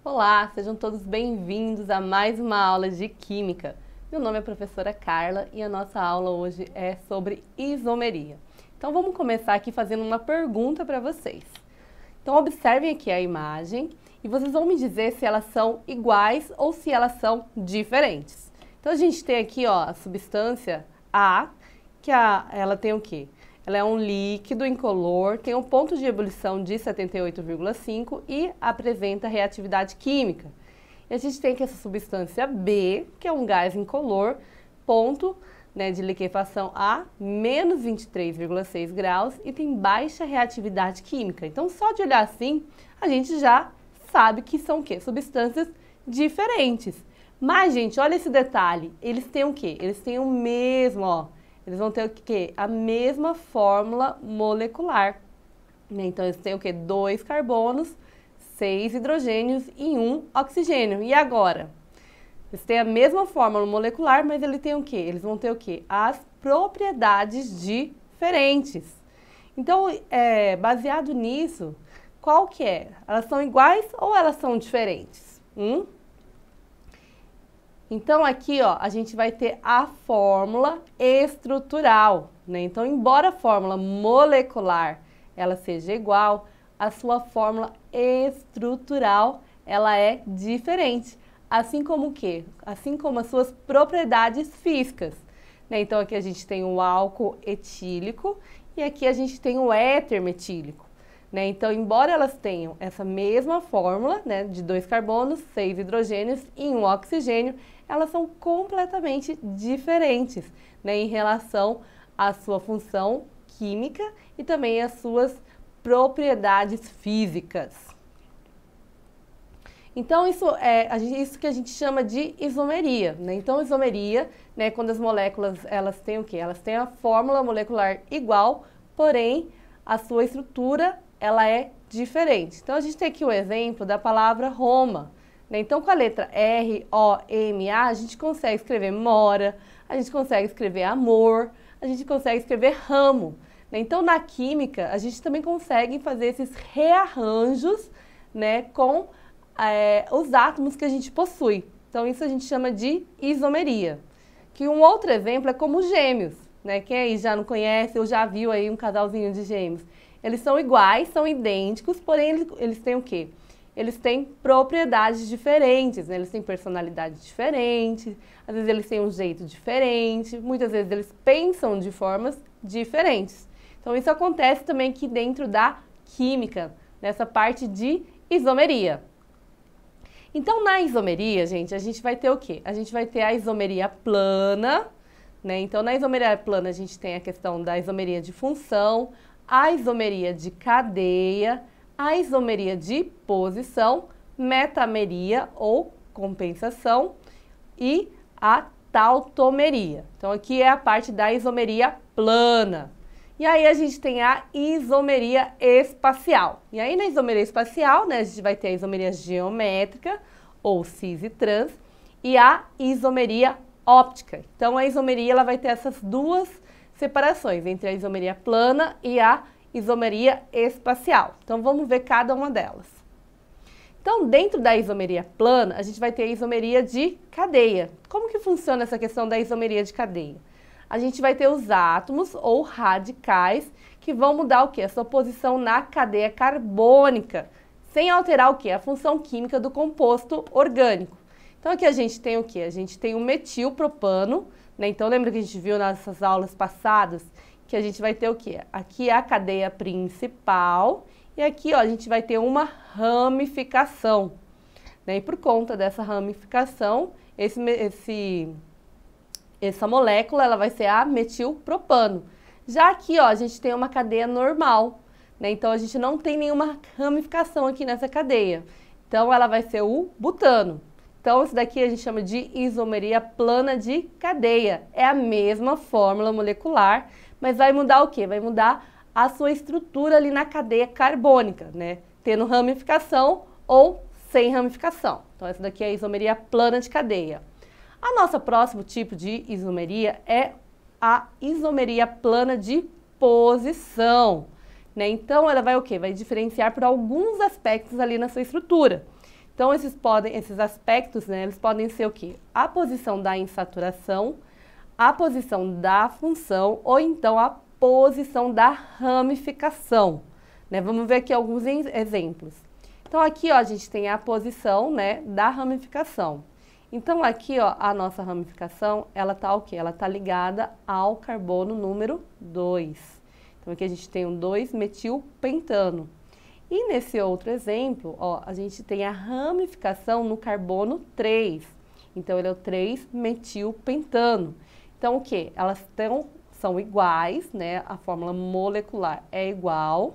Olá, sejam todos bem-vindos a mais uma aula de Química. Meu nome é a professora Carla e a nossa aula hoje é sobre isomeria. Então vamos começar aqui fazendo uma pergunta para vocês. Então observem aqui a imagem e vocês vão me dizer se elas são iguais ou se elas são diferentes. Então a gente tem aqui ó, a substância A, que ela tem o quê? Ela é um líquido incolor, tem um ponto de ebulição de 78,5 e apresenta reatividade química. E a gente tem aqui essa substância B, que é um gás incolor, ponto de liquefação a menos 23,6 graus e tem baixa reatividade química. Então, só de olhar assim, a gente já sabe que são o quê? Substâncias diferentes. Mas, gente, olha esse detalhe, eles têm o quê? Eles têm o mesmo, ó. Eles vão ter o quê? A mesma fórmula molecular. Então, eles têm o quê? 2 carbonos, 6 hidrogênios e 1 oxigênio. E agora? Eles têm a mesma fórmula molecular, mas eles têm o quê? Eles vão ter o quê? As propriedades diferentes. Então, baseado nisso, qual que é? Elas são iguais ou elas são diferentes? Então, aqui, ó, a gente vai ter a fórmula estrutural, né? Então, embora a fórmula molecular ela seja igual, a sua fórmula estrutural ela é diferente. Assim como o quê? Assim como as suas propriedades físicas, né? Então, aqui a gente tem o álcool etílico e aqui a gente tem o éter metílico. Né? Então, embora elas tenham essa mesma fórmula, né, de 2 carbonos, 6 hidrogênios e 1 oxigênio, elas são completamente diferentes, né, em relação à sua função química e também às suas propriedades físicas. Então, isso que a gente chama de isomeria, né? Então, isomeria, né, quando as moléculas elas têm o quê? Elas têm a fórmula molecular igual, porém, a sua estrutura ela é diferente. Então, a gente tem aqui o exemplo da palavra Roma. Né? Então, com a letra R-O-M-A, a gente consegue escrever mora, a gente consegue escrever amor, a gente consegue escrever ramo. Né? Então, na química, a gente também consegue fazer esses rearranjos, né, com os átomos que a gente possui. Então, isso a gente chama de isomeria. Que um outro exemplo é como gêmeos. Né? Quem aí já não conhece ou já viu aí um casalzinho de gêmeos? Eles são iguais, são idênticos, porém eles têm o quê? Eles têm propriedades diferentes, né? Eles têm personalidade diferente, às vezes eles têm um jeito diferente, muitas vezes eles pensam de formas diferentes. Então isso acontece também aqui dentro da química, nessa parte de isomeria. Então na isomeria, gente, a gente vai ter o quê? A gente vai ter a isomeria plana, né? Então na isomeria plana a gente tem a questão da isomeria de função, a isomeria de cadeia, a isomeria de posição, metameria ou compensação e a tautomeria. Então aqui é a parte da isomeria plana. E aí a gente tem a isomeria espacial. E aí na isomeria espacial, né, a gente vai ter a isomeria geométrica ou cis e trans e a isomeria óptica. Então a isomeria ela vai ter essas duas separações entre a isomeria plana e a isomeria espacial. Então, vamos ver cada uma delas. Então, dentro da isomeria plana, a gente vai ter a isomeria de cadeia. Como que funciona essa questão da isomeria de cadeia? A gente vai ter os átomos ou radicais que vão mudar o quê? A sua posição na cadeia carbônica, sem alterar o quê? A função química do composto orgânico. Então, aqui a gente tem o quê? A gente tem o metilpropano, né? Então, lembra que a gente viu nessas aulas passadas que a gente vai ter o quê? Aqui é a cadeia principal e aqui ó, a gente vai ter uma ramificação. Né? E por conta dessa ramificação, essa molécula ela vai ser a metilpropano. Já aqui ó, a gente tem uma cadeia normal, né? Então a gente não tem nenhuma ramificação aqui nessa cadeia. Então ela vai ser o butano. Então, isso daqui a gente chama de isomeria plana de cadeia. É a mesma fórmula molecular, mas vai mudar o quê? Vai mudar a sua estrutura ali na cadeia carbônica, né? Tendo ramificação ou sem ramificação. Então, essa daqui é a isomeria plana de cadeia. A nossa próximo tipo de isomeria é a isomeria plana de posição, né? Então, ela vai o quê? Vai diferenciar por alguns aspectos ali na sua estrutura. Então, esses aspectos, né, eles podem ser o quê? A posição da insaturação, a posição da função ou então a posição da ramificação, né? Vamos ver aqui alguns exemplos. Então, aqui, ó, a gente tem a posição, né, da ramificação. Então, aqui, ó, a nossa ramificação, ela tá o quê? Ela tá ligada ao carbono número 2. Então, aqui a gente tem um 2-metilpentano. E nesse outro exemplo, ó, a gente tem a ramificação no carbono 3. Então, ele é o 3-metilpentano. Então, o quê? São iguais, né? A fórmula molecular é igual.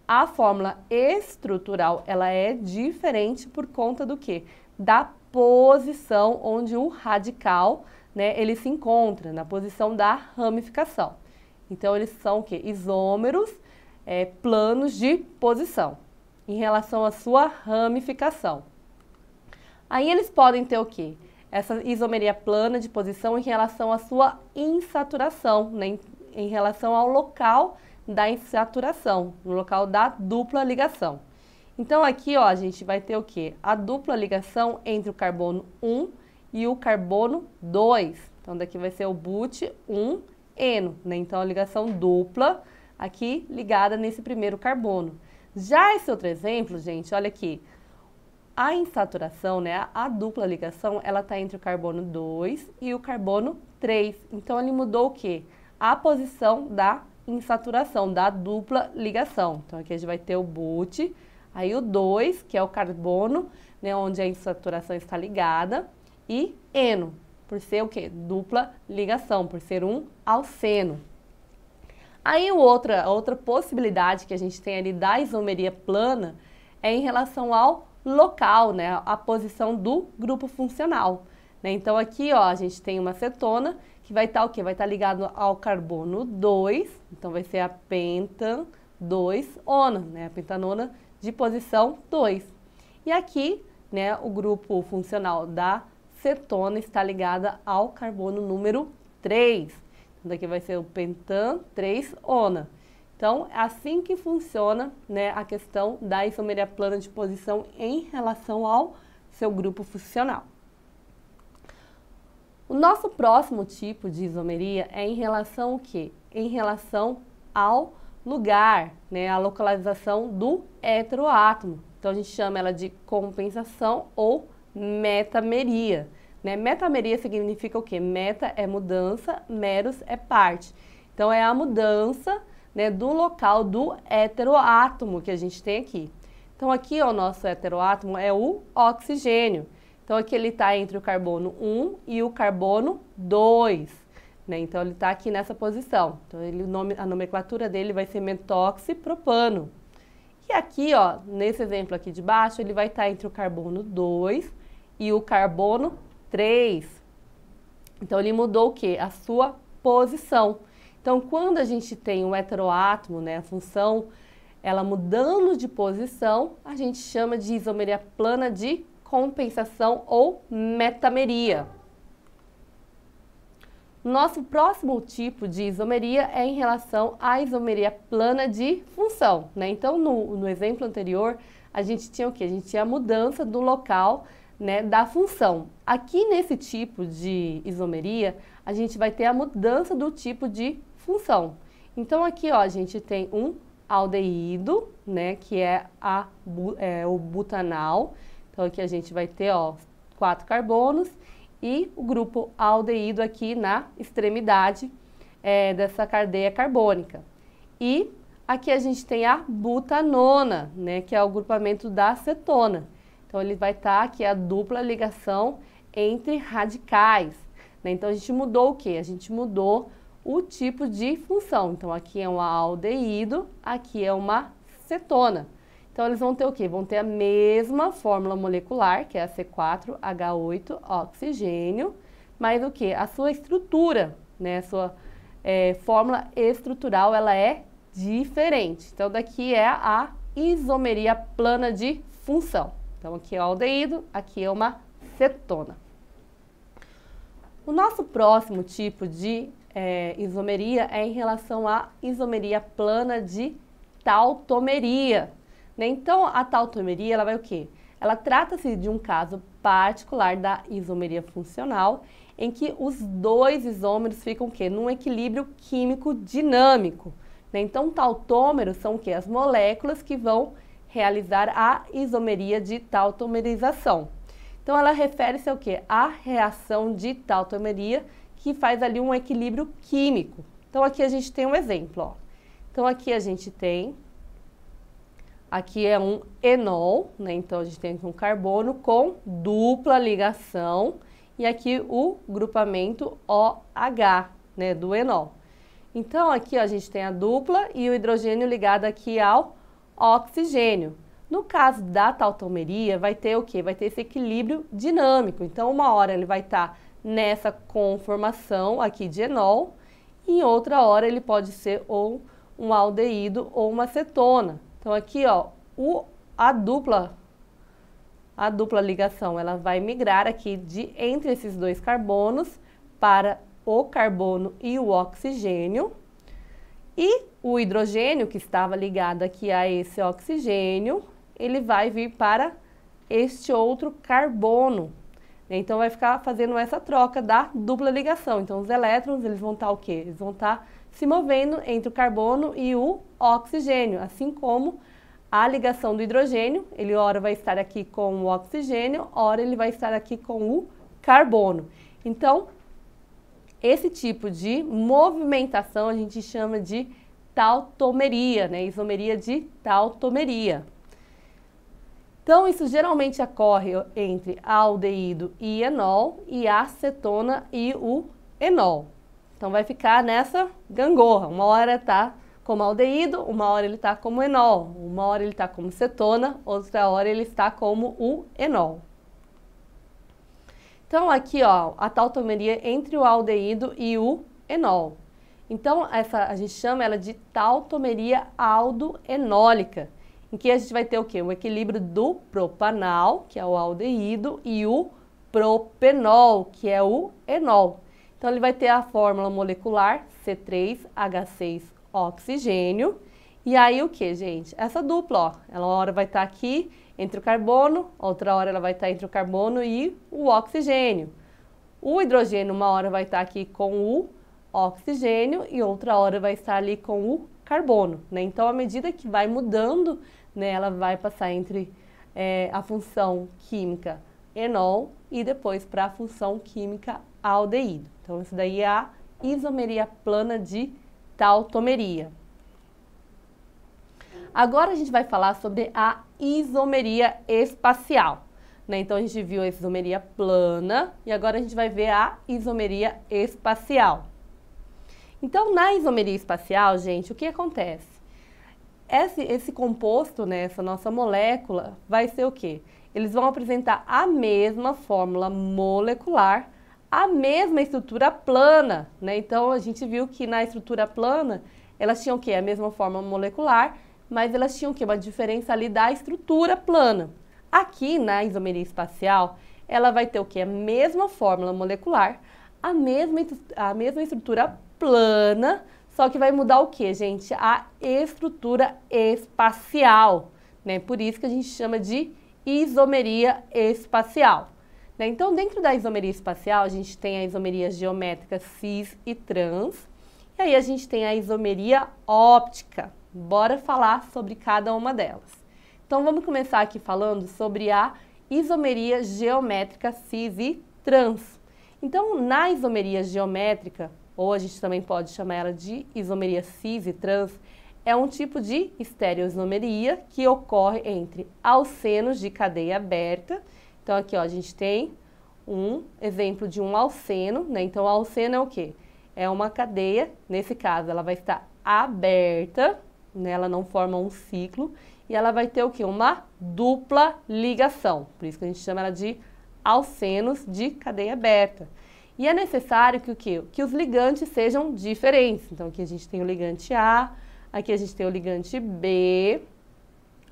A fórmula estrutural, ela é diferente por conta do quê? Da posição onde o radical, né, ele se encontra, na posição da ramificação. Então, eles são o quê? Isômeros planos de posição, em relação à sua ramificação. Aí, eles podem ter o quê? Essa isomeria plana de posição em relação à sua insaturação, né, em relação ao local da insaturação, no local da dupla ligação. Então, aqui, ó, a gente vai ter o quê? A dupla ligação entre o carbono 1 e o carbono 2. Então, daqui vai ser o but-1-eno, né? Então, a ligação dupla aqui ligada nesse primeiro carbono. Já esse outro exemplo, gente, olha aqui. A insaturação, né, a dupla ligação, ela está entre o carbono 2 e o carbono 3. Então, ele mudou o quê? A posição da insaturação, da dupla ligação. Então, aqui a gente vai ter o but, aí o 2, que é o carbono, né, onde a insaturação está ligada, e eno, por ser o quê? Dupla ligação, por ser um alceno. Aí, outra possibilidade que a gente tem ali da isomeria plana é em relação ao local, né, a posição do grupo funcional, né? Então, aqui, ó, a gente tem uma cetona que vai estar o quê? Vai estar ligado ao carbono 2, então vai ser a pentan 2-ona, né? A pentanona de posição 2. E aqui, né, o grupo funcional da cetona está ligada ao carbono número 3. Então, daqui vai ser o pentan 3-ona. Então, é assim que funciona, né, a questão da isomeria plana de posição em relação ao seu grupo funcional. O nosso próximo tipo de isomeria é em relação ao quê? Em relação ao lugar, né, a localização do heteroátomo. Então, a gente chama ela de compensação ou metameria, né? Metameria significa o quê? Meta é mudança, meros é parte. Então, é a mudança, né, do local do heteroátomo que a gente tem aqui. Então, aqui ó, o nosso heteroátomo é o oxigênio. Então, aqui ele está entre o carbono 1 e o carbono 2, né? Então, ele está aqui nessa posição. Então, a nomenclatura dele vai ser metoxipropano. E aqui, ó, nesse exemplo aqui de baixo, ele vai estar entre o carbono 2 e o carbono 3. Então, ele mudou o quê? A sua posição. Então, quando a gente tem um heteroátomo, né, a função, ela mudando de posição, a gente chama de isomeria plana de compensação ou metameria. Nosso próximo tipo de isomeria é em relação à isomeria plana de função, né? Então, no exemplo anterior, a gente tinha o quê? A gente tinha a mudança do local, né, da função. Aqui nesse tipo de isomeria, a gente vai ter a mudança do tipo de função. Então, aqui, ó, a gente tem um aldeído, né, que é o butanal. Então, aqui a gente vai ter, ó, 4 carbonos e o grupo aldeído aqui na extremidade dessa cadeia carbônica. E aqui a gente tem a butanona, né, que é o grupamento da cetona. Então, ele vai estar aqui a dupla ligação entre radicais, né? Então, a gente mudou o quê? A gente mudou o tipo de função. Então, aqui é um aldeído, aqui é uma cetona. Então, eles vão ter o quê? Vão ter a mesma fórmula molecular, que é a C4H8 oxigênio, mas o quê? A sua estrutura, né? A sua fórmula estrutural, ela é diferente. Então, daqui é a isomeria plana de função. Então, aqui é o aldeído, aqui é uma cetona. O nosso próximo tipo de isomeria é em relação à isomeria plana de tautomeria. Né? Então, a tautomeria, ela vai o quê? Ela trata-se de um caso particular da isomeria funcional, em que os dois isômeros ficam o quê? Num equilíbrio químico dinâmico. Né? Então, tautômeros são o quê? As moléculas que vão realizar a isomeria de tautomerização. Então, ela refere-se ao quê? A reação de tautomeria, que faz ali um equilíbrio químico. Então, aqui a gente tem um exemplo, ó. Então, aqui a gente tem, aqui é um enol, né? Então, a gente tem aqui um carbono com dupla ligação e aqui o grupamento OH, né, do enol. Então, aqui ó, a gente tem a dupla e o hidrogênio ligado aqui ao oxigênio. No caso da tautomeria, vai ter o quê? Vai ter esse equilíbrio dinâmico. Então, uma hora ele vai estar nessa conformação aqui de enol e em outra hora ele pode ser ou um aldeído ou uma cetona. Então, aqui ó, a dupla ligação, ela vai migrar aqui entre esses dois carbonos para o carbono e o oxigênio. E o hidrogênio, que estava ligado aqui a esse oxigênio, ele vai vir para este outro carbono. Então, vai ficar fazendo essa troca da dupla ligação. Então, os elétrons, eles vão estar o quê? Eles vão estar se movendo entre o carbono e o oxigênio, assim como a ligação do hidrogênio, ele ora vai estar aqui com o oxigênio, ora ele vai estar aqui com o carbono. Então, esse tipo de movimentação a gente chama de tautomeria, né? Isomeria de tautomeria. Então, isso geralmente ocorre entre aldeído e enol e a cetona e o enol. Então, vai ficar nessa gangorra. Uma hora está como aldeído, uma hora ele está como enol, uma hora ele está como cetona, outra hora ele está como o enol. Então, aqui, ó, a tautomeria entre o aldeído e o enol. Então, a gente chama ela de tautomeria aldoenólica, em que a gente vai ter o quê? O equilíbrio do propanal, que é o aldeído, e o propenol, que é o enol. Então, ele vai ter a fórmula molecular C3H6 oxigênio. E aí o que, gente? Essa dupla, ó, ela uma hora vai estar aqui entre o carbono, outra hora ela vai estar entre o carbono e o oxigênio. O hidrogênio uma hora vai estar aqui com o oxigênio e outra hora vai estar ali com o carbono, né? Então, à medida que vai mudando, né, ela vai passar entre a função química enol e depois para a função química aldeído. Então, isso daí é a isomeria plana de tautomeria. Agora a gente vai falar sobre a isomeria espacial, né? Então, a gente viu a isomeria plana e agora a gente vai ver a isomeria espacial. Então, na isomeria espacial, gente, o que acontece? Esse composto, né, essa nossa molécula, vai ser o quê? Eles vão apresentar a mesma fórmula molecular, a mesma estrutura plana, né? Então, a gente viu que na estrutura plana, elas tinham o quê? A mesma fórmula molecular, mas elas tinham o quê? Uma diferença ali da estrutura plana. Aqui, na isomeria espacial, ela vai ter o quê? A mesma fórmula molecular, a mesma estrutura plana, só que vai mudar o quê, gente? A estrutura espacial, né? Por isso que a gente chama de isomeria espacial. Né? Então, dentro da isomeria espacial, a gente tem a isomeria geométrica cis e trans, e aí a gente tem a isomeria óptica. Bora falar sobre cada uma delas. Então, vamos começar aqui falando sobre a isomeria geométrica cis e trans. Então, na isomeria geométrica, ou a gente também pode chamar ela de isomeria cis e trans, é um tipo de estereoisomeria que ocorre entre alcenos de cadeia aberta. Então, aqui ó, a gente tem um exemplo de um alceno, né? Então, o alceno é o quê? É uma cadeia, nesse caso, ela vai estar aberta, né? Ela não forma um ciclo, e ela vai ter o quê? Uma dupla ligação. Por isso que a gente chama ela de alcenos de cadeia aberta. E é necessário que o quê? Que os ligantes sejam diferentes. Então, aqui a gente tem o ligante A aqui a gente tem o ligante B,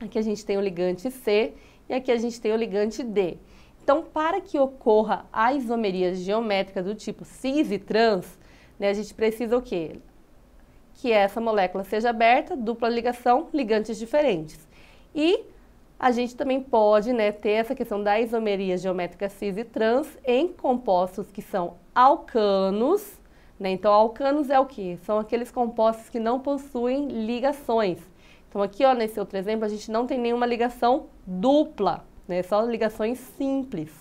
aqui a gente tem o ligante C e aqui a gente tem o ligante D. Então, para que ocorra a isomeria geométrica do tipo cis e trans, né, a gente precisa o quê? Que essa molécula seja aberta, dupla ligação, ligantes diferentes. E a gente também pode, né, ter essa questão da isomeria geométrica cis e trans em compostos que são alcanos, né? Então, alcanos é o quê? São aqueles compostos que não possuem ligações. Então, aqui, ó, nesse outro exemplo, a gente não tem nenhuma ligação dupla, né? Só ligações simples.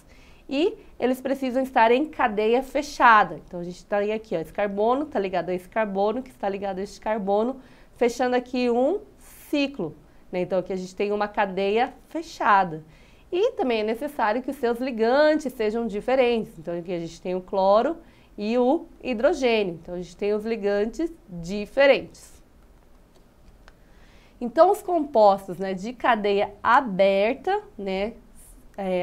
E eles precisam estar em cadeia fechada. Então, a gente está aqui, ó, esse carbono está ligado a esse carbono, que está ligado a esse carbono, fechando aqui um ciclo, né? Então, aqui a gente tem uma cadeia fechada. E também é necessário que os seus ligantes sejam diferentes. Então, aqui a gente tem o cloro e o hidrogênio. Então, a gente tem os ligantes diferentes. Então, os compostos, né, de cadeia aberta, né,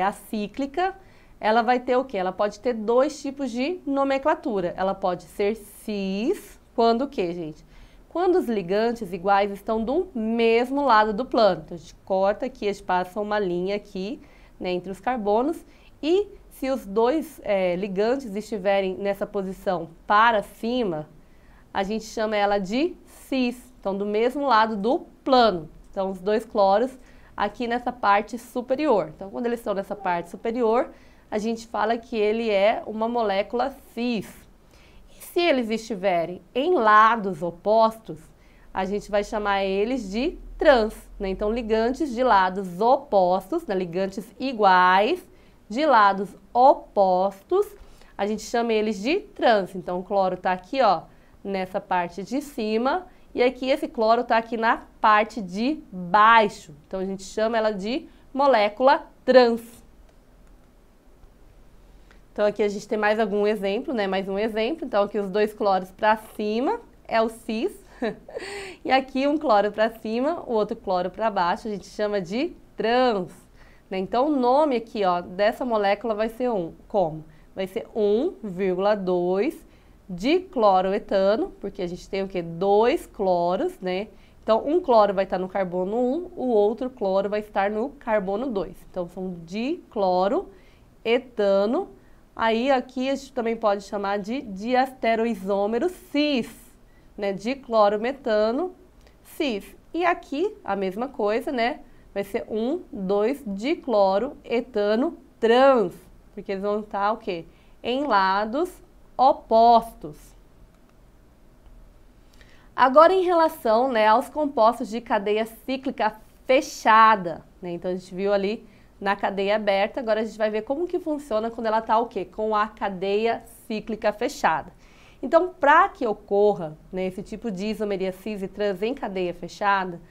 acíclica, ela vai ter o quê? Ela pode ter dois tipos de nomenclatura. Ela pode ser cis, quando o quê, gente? Quando os ligantes iguais estão do mesmo lado do plano. Então, a gente corta aqui, a gente passa uma linha aqui, né, entre os carbonos. E se os dois ligantes estiverem nessa posição para cima, a gente chama ela de cis. Então, do mesmo lado do plano. Então, os dois cloros aqui nessa parte superior. Então, quando eles estão nessa parte superior, a gente fala que ele é uma molécula cis. E se eles estiverem em lados opostos, a gente vai chamar eles de trans, né? Então, ligantes de lados opostos, né? Ligantes iguais de lados opostos, a gente chama eles de trans. Então, o cloro está aqui, ó, nessa parte de cima, e aqui esse cloro está aqui na parte de baixo. Então, a gente chama ela de molécula trans. Então, aqui a gente tem mais algum exemplo, né? Mais um exemplo. Então, aqui os dois cloros para cima é o cis. E aqui um cloro para cima, o outro cloro para baixo, a gente chama de trans. Né? Então, o nome aqui, ó, dessa molécula vai ser como? Vai ser 1,2 dicloroetano, porque a gente tem o quê? Dois cloros, né? Então, um cloro vai estar no carbono 1, o outro cloro vai estar no carbono 2. Então, são dicloroetano. Aí, aqui a gente também pode chamar de diastereoisômero cis, né? Diclorometano cis. E aqui, a mesma coisa, né? Vai ser 1,2 dicloroetano trans, porque eles vão estar o quê? Em lados opostos. Agora, em relação, né, aos compostos de cadeia cíclica fechada, né? Então, a gente viu ali na cadeia aberta, agora a gente vai ver como que funciona quando ela está o quê? Com a cadeia cíclica fechada. Então, para que ocorra, né, esse tipo de isomeria cis e trans em cadeia fechada,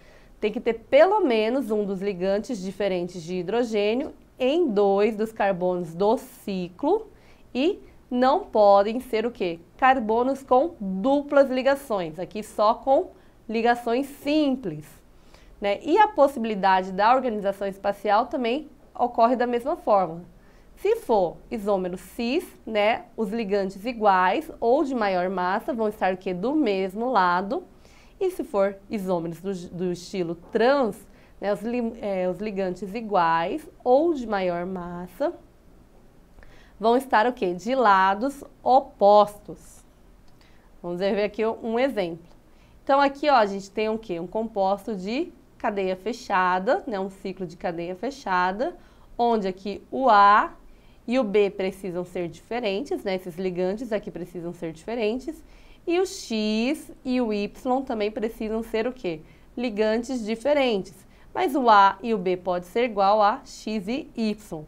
tem que ter pelo menos um dos ligantes diferentes de hidrogênio em dois dos carbonos do ciclo e não podem ser o quê? Carbonos com duplas ligações, aqui só com ligações simples, né? E a possibilidade da organização espacial também ocorre da mesma forma. Se for isômero cis, né, os ligantes iguais ou de maior massa vão estar o quê? Do mesmo lado. E se for isômeros do estilo trans, né, os ligantes iguais ou de maior massa vão estar o quê? De lados opostos. Vamos ver aqui um exemplo. Então, aqui, ó, a gente tem o quê? Um composto de cadeia fechada, né? Um ciclo de cadeia fechada, onde aqui o A e o B precisam ser diferentes, né? Esses ligantes aqui precisam ser diferentes. E o X e o Y também precisam ser o quê? Ligantes diferentes. Mas o A e o B pode ser igual a X e Y.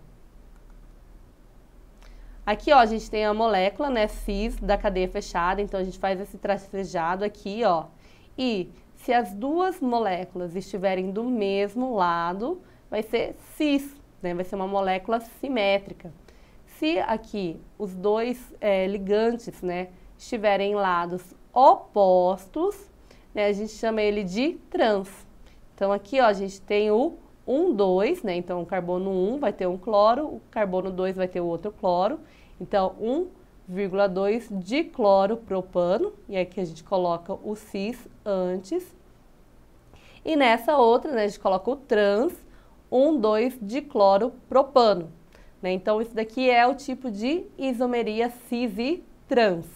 Aqui, ó, a gente tem a molécula, né, cis da cadeia fechada, então a gente faz esse tracejado aqui, ó. E se as duas moléculas estiverem do mesmo lado, vai ser cis, né, vai ser uma molécula simétrica. Se aqui os dois ligantes, né, estiverem em lados opostos, né, a gente chama ele de trans. Então, aqui, ó, a gente tem o 1,2, né? Então, o carbono 1 vai ter um cloro, o carbono 2 vai ter o outro cloro. Então, 1,2 dicloropropano, e aqui a gente coloca o cis antes. E nessa outra, né, a gente coloca o trans 1,2-dicloropropano. Né? Então, isso daqui é o tipo de isomeria cis e trans.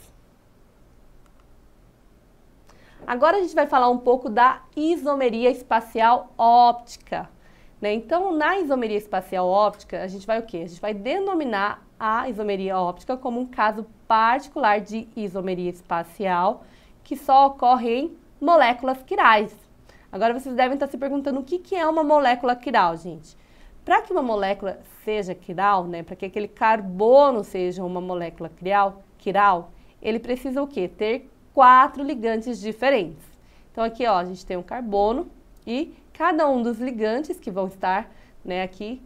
Agora a gente vai falar um pouco da isomeria espacial óptica. Né? Então, na isomeria espacial óptica, a gente vai o quê? A gente vai denominar a isomeria óptica como um caso particular de isomeria espacial que só ocorre em moléculas quirais. Agora vocês devem estar se perguntando o que é uma molécula quiral, gente. Para que uma molécula seja quiral, né, para que aquele carbono seja uma molécula quiral, ele precisa o quê? Ter 4 ligantes diferentes. Então aqui, ó, a gente tem um carbono e cada um dos ligantes que vão estar, né, aqui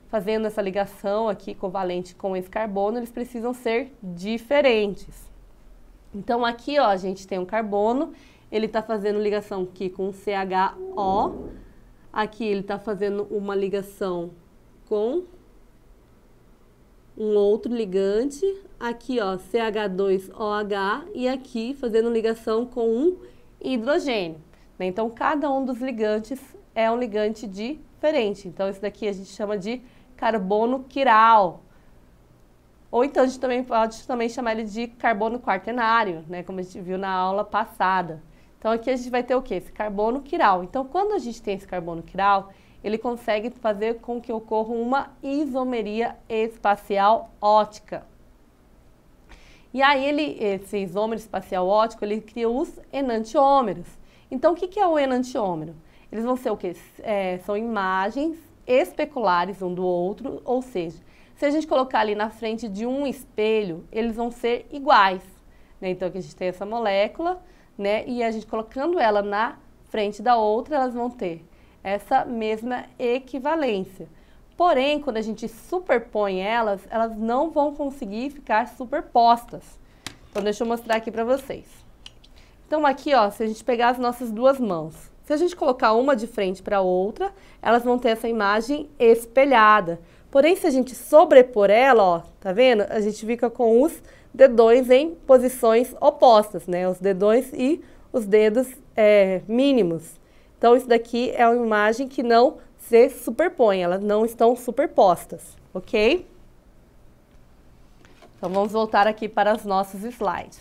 fazendo essa ligação aqui covalente com esse carbono, eles precisam ser diferentes. Então aqui, ó, a gente tem um carbono, ele está fazendo ligação aqui com CHO, aqui ele está fazendo uma ligação com um outro ligante, aqui ó, CH2OH e aqui fazendo ligação com um hidrogênio. Né? Então cada um dos ligantes é um ligante diferente. Então isso daqui a gente chama de carbono quiral. Ou então a gente também pode chamar ele de carbono quaternário, né? Como a gente viu na aula passada. Então aqui a gente vai ter o quê? Esse carbono quiral. Então quando a gente tem esse carbono quiral, ele consegue fazer com que ocorra uma isomeria espacial óptica. E aí esse isômero espacial óptico, ele cria os enantiômeros. Então o que é o enantiômero? Eles vão ser o quê? São imagens especulares um do outro, ou seja, se a gente colocar ali na frente de um espelho, eles vão ser iguais. Né? Então aqui a gente tem essa molécula, né? E a gente colocando ela na frente da outra, elas vão ter essa mesma equivalência. Porém, quando a gente superpõe elas, elas não vão conseguir ficar superpostas. Então, deixa eu mostrar aqui para vocês. Então, aqui, ó, se a gente pegar as nossas duas mãos, se a gente colocar uma de frente para a outra, elas vão ter essa imagem espelhada. Porém, se a gente sobrepor ela, ó, tá vendo? A gente fica com os dedões em posições opostas, né? Os dedões e os dedos mínimos. Então, isso daqui é uma imagem que não se superpõe, elas não estão superpostas, ok? Então, vamos voltar aqui para os nossos slides.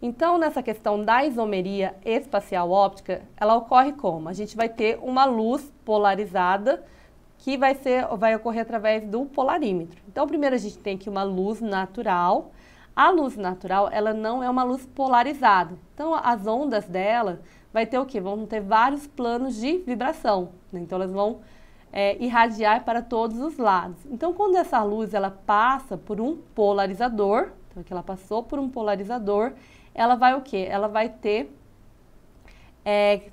Então, nessa questão da isomeria espacial óptica, ela ocorre como? A gente vai ter uma luz polarizada que vai ocorrer através do polarímetro. Então, primeiro a gente tem aqui uma luz natural. A luz natural, ela não é uma luz polarizada. Então, as ondas dela vai ter o quê? Vão ter vários planos de vibração. Né? Então, elas vão irradiar para todos os lados. Então, quando essa luz ela passa por um polarizador, então aqui ela passou por um polarizador, ela vai o quê? Ela vai ter,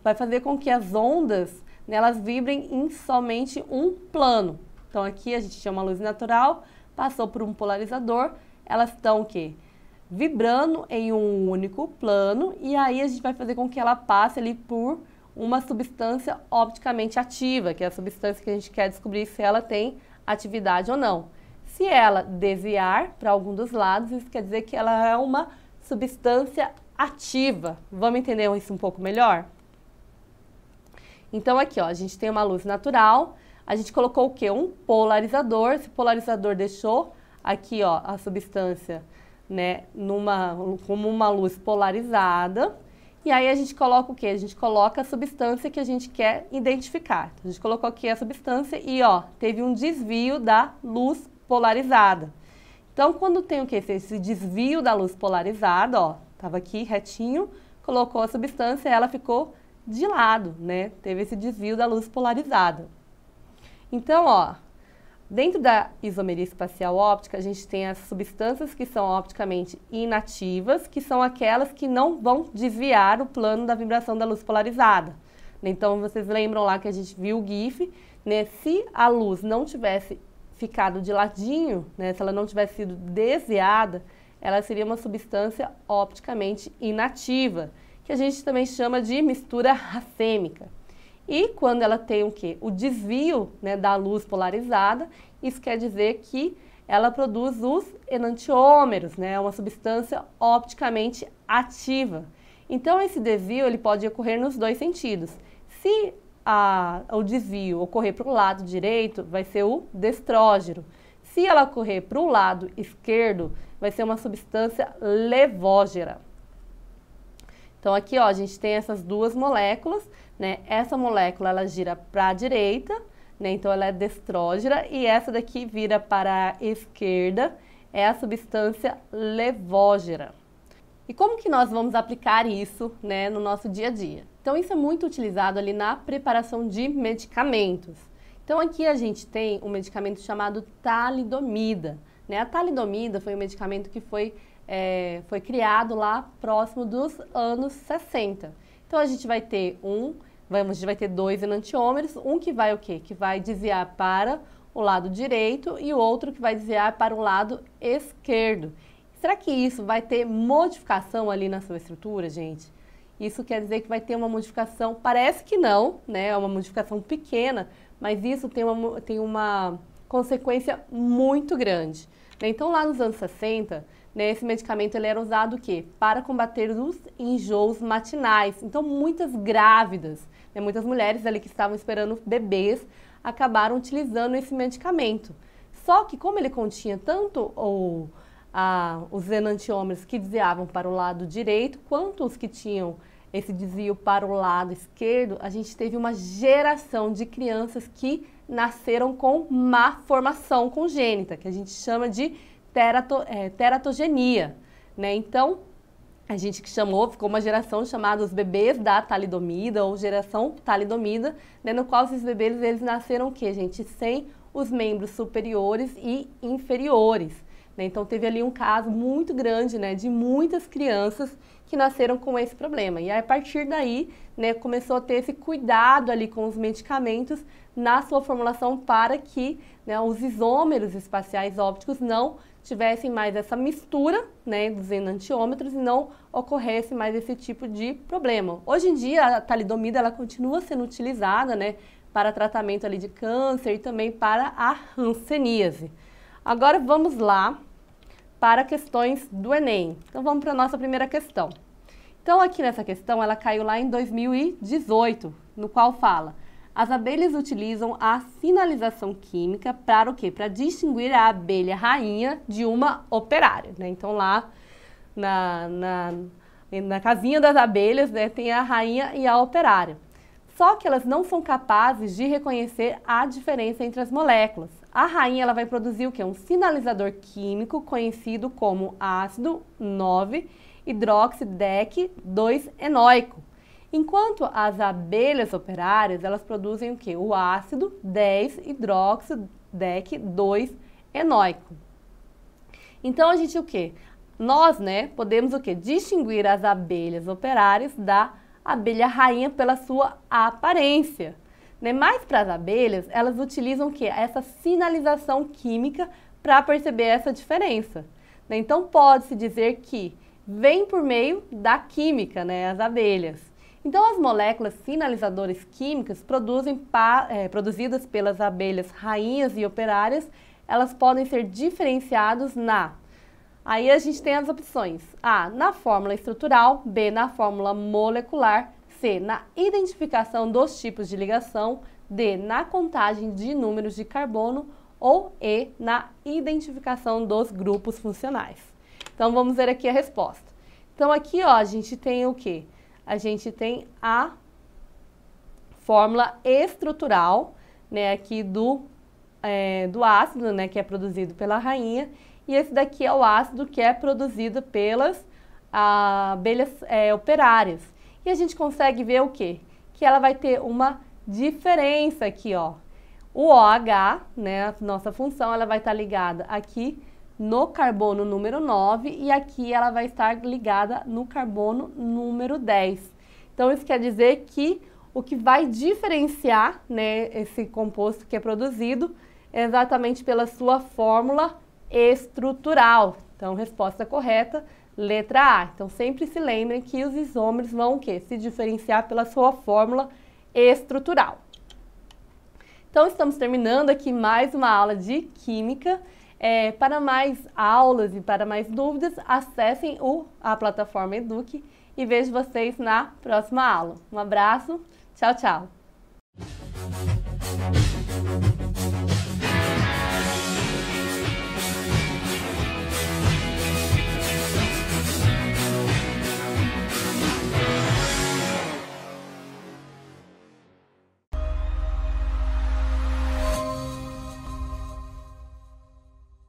vai fazer com que as ondas, né, elas vibrem em somente um plano. Então, aqui a gente tinha uma luz natural, passou por um polarizador, elas estão o quê? Vibrando em um único plano, e aí a gente vai fazer com que ela passe ali por uma substância opticamente ativa, que é a substância que a gente quer descobrir se ela tem atividade ou não. Se ela desviar para algum dos lados, isso quer dizer que ela é uma substância ativa. Vamos entender isso um pouco melhor? Então aqui, ó, a gente tem uma luz natural, a gente colocou o quê? Um polarizador, esse polarizador deixou aqui, ó, a substância, né, como uma luz polarizada, e aí a gente coloca o quê? A gente coloca a substância que a gente quer identificar. Então, a gente colocou aqui a substância e, ó, teve um desvio da luz polarizada. Então, quando tem o quê? Esse desvio da luz polarizada, ó, tava aqui retinho, colocou a substância e ela ficou de lado, né? Teve esse desvio da luz polarizada. Então, ó, dentro da isomeria espacial óptica, a gente tem as substâncias que são opticamente inativas, que são aquelas que não vão desviar o plano da vibração da luz polarizada. Então, vocês lembram lá que a gente viu o GIF, né? Se a luz não tivesse ficado de ladinho, né? Se ela não tivesse sido desviada, ela seria uma substância opticamente inativa, que a gente também chama de mistura racêmica. E quando ela tem o quê? O desvio, né, da luz polarizada, isso quer dizer que ela produz os enantiômeros, né, uma substância opticamente ativa. Então, esse desvio ele pode ocorrer nos dois sentidos. Se o desvio ocorrer para o lado direito, vai ser o destrógeno. Se ela ocorrer para o lado esquerdo, vai ser uma substância levógera. Então, aqui, ó, a gente tem essas duas moléculas, né? Essa molécula, ela gira para a direita, né? Então, ela é destrógena, e essa daqui vira para a esquerda, é a substância levógera. E como que nós vamos aplicar isso, né, no nosso dia a dia? Então, isso é muito utilizado ali na preparação de medicamentos. Então, aqui a gente tem um medicamento chamado talidomida, né? A talidomida foi um medicamento que foi criado lá próximo dos anos 60. Então, a gente vai ter dois enantiômeros, um que vai o quê? Que vai desviar para o lado direito e o outro que vai desviar para o lado esquerdo. Será que isso vai ter modificação ali na sua estrutura, gente? Isso quer dizer que vai ter uma modificação, parece que não, né? É uma modificação pequena, mas isso tem uma consequência muito grande. Então, lá nos anos 60, né, esse medicamento ele era usado o quê? Para combater os enjoos matinais. Então, muitas grávidas, né, muitas mulheres ali que estavam esperando bebês, acabaram utilizando esse medicamento. Só que como ele continha tanto os enantiômeros que desviavam para o lado direito, quanto os que tinham esse desvio para o lado esquerdo, a gente teve uma geração de crianças que nasceram com má formação congênita, que a gente chama de teratogenia, né? Então, a gente ficou uma geração chamada os bebês da talidomida ou geração talidomida, né? No qual esses bebês eles nasceram o quê, gente? Sem os membros superiores e inferiores. Então, teve ali um caso muito grande, né, de muitas crianças que nasceram com esse problema. E aí, a partir daí, né, começou a ter esse cuidado ali com os medicamentos na sua formulação para que, né, os isômeros espaciais ópticos não tivessem mais essa mistura, né, dos enantiômetros e não ocorresse mais esse tipo de problema. Hoje em dia, a talidomida ela continua sendo utilizada, né, para tratamento ali de câncer e também para a hanseníase. Agora vamos lá para questões do Enem. Então vamos para a nossa primeira questão. Então aqui nessa questão ela caiu lá em 2018, no qual fala: as abelhas utilizam a sinalização química para o quê? Para distinguir a abelha rainha de uma operária, né? Então lá na casinha das abelhas, né, tem a rainha e a operária. Só que elas não são capazes de reconhecer a diferença entre as moléculas. A rainha ela vai produzir o quê? Um sinalizador químico conhecido como ácido 9-hidroxidec-2-enoico. Enquanto as abelhas operárias, elas produzem o quê? O ácido 10-hidroxidec-2-enoico. Então, a gente o quê? Nós, né, podemos o quê? Distinguir as abelhas operárias da abelha rainha pela sua aparência. Né? Mas para as abelhas, elas utilizam o quê? Essa sinalização química para perceber essa diferença. Né? Então, pode-se dizer que vem por meio da química, né, as abelhas. Então, as moléculas sinalizadoras químicas produzidas pelas abelhas rainhas e operárias, elas podem ser diferenciadas Aí a gente tem as opções: A, na fórmula estrutural, B, na fórmula molecular, C, na identificação dos tipos de ligação, D, na contagem de números de carbono ou E, na identificação dos grupos funcionais. Então, vamos ver aqui a resposta. Então, aqui, ó, a gente tem o quê? A gente tem a fórmula estrutural, né, aqui do ácido, né, que é produzido pela rainha, e esse daqui é o ácido que é produzido pelas abelhas operárias. E a gente consegue ver o quê? Que ela vai ter uma diferença aqui, ó. O OH, né, a nossa função, ela vai estar ligada aqui no carbono número 9 e aqui ela vai estar ligada no carbono número 10. Então, isso quer dizer que o que vai diferenciar, né, esse composto que é produzido é exatamente pela sua fórmula estrutural. Então, resposta correta, letra A. Então, sempre se lembrem que os isômeros vão o quê? Se diferenciar pela sua fórmula estrutural. Então, estamos terminando aqui mais uma aula de Química. Para mais aulas e para mais dúvidas, acessem a plataforma Eduque e vejo vocês na próxima aula. Um abraço, tchau, tchau!